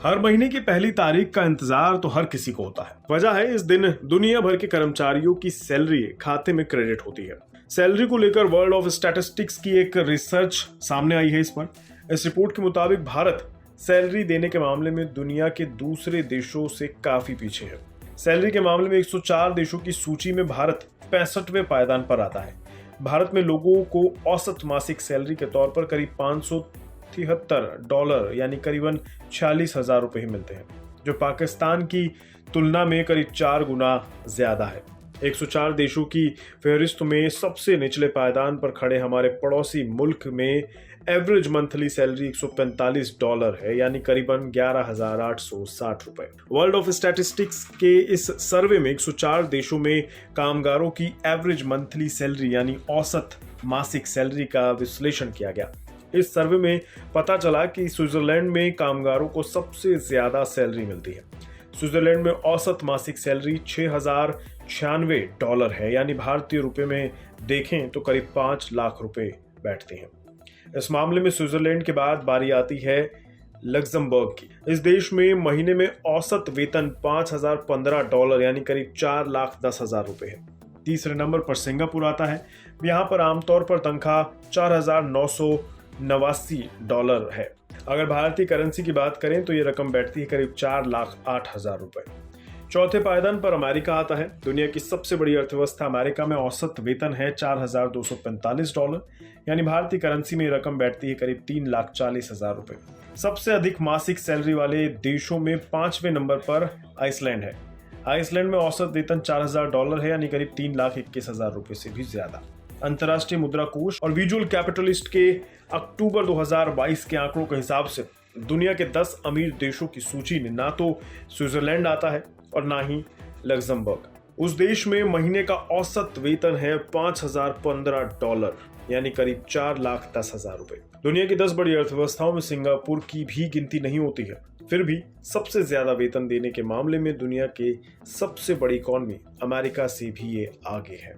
हर महीने की पहली तारीख का इंतजार तो हर किसी को होता है। वजह है इस दिन दुनिया भर के कर्मचारियों की सैलरी खाते में क्रेडिट होती है। सैलरी को लेकर वर्ल्ड ऑफ स्टैटिस्टिक्स की एक रिसर्च सामने आई है। इस रिपोर्ट के मुताबिक भारत सैलरी देने के मामले में दुनिया के दूसरे देशों से काफी पीछे है। सैलरी के मामले में 104 देशों की सूची में भारत 65वें पायदान पर आता है। भारत में लोगों को औसत मासिक सैलरी के तौर पर करीब $573 यानी करीबन 46,000 रुपए ही मिलते हैं, जो पाकिस्तान की तुलना में करीब 4 गुना ज्यादा है। 104 देशों की फहरिस्त में सबसे निचले पायदान पर खड़े हमारे पड़ोसी मुल्क में एवरेज मंथली सैलरी $145 है, यानी करीबन 11,860 रुपए। वर्ल्ड ऑफ स्टैटिस्टिक्स के इस सर्वे में 104 देशों में कामगारों की एवरेज मंथली सैलरी यानी औसत मासिक सैलरी का विश्लेषण किया गया। इस सर्वे में पता चला कि स्विट्जरलैंड में कामगारों को सबसे ज्यादा सैलरी मिलती है। स्विट्जरलैंड में औसत मासिक सैलरी $6,096 है, यानी भारतीय रुपए में देखें तो करीब 5 लाख रुपए बैठते हैं। इस मामले में स्विट्जरलैंड के बाद बारी आती है लग्जमबर्ग की। इस देश में महीने में औसत वेतन $5,015 यानी करीब 4,10,000 रुपए है। तीसरे नंबर पर सिंगापुर आता है। यहाँ पर आमतौर पर तनख्वाह $4,989 है। अगर भारतीय करेंसी की बात करें तो ये रकम बैठती है करीब 4,08,000 रुपए। चौथे पायदान पर अमेरिका आता है। दुनिया की सबसे बड़ी अर्थव्यवस्था अमेरिका में औसत वेतन है $4,245, यानी भारतीय करेंसी में रकम बैठती है करीब 3,40,000 रुपए। सबसे अधिक मासिक सैलरी वाले देशों में 5वें नंबर पर आइसलैंड है। आइसलैंड में औसत वेतन $4,000 है, यानी करीब 3,21,000 रुपए से भी ज्यादा। अंतर्राष्ट्रीय मुद्रा कोष और विजुअल कैपिटलिस्ट के अक्टूबर 2022 के आंकड़ों के हिसाब से दुनिया के 10 अमीर देशों की सूची में ना तो स्विट्जरलैंड आता है और ना ही लग्जमबर्ग। उस देश में महीने का औसत वेतन है $5,015, यानी करीब 4,10,000 रुपए। दुनिया की 10 बड़ी अर्थव्यवस्थाओं में सिंगापुर की भी गिनती नहीं होती है। फिर भी सबसे ज्यादा वेतन देने के मामले में दुनिया के सबसे बड़ी इकॉनमी अमेरिका से भी ये आगे है।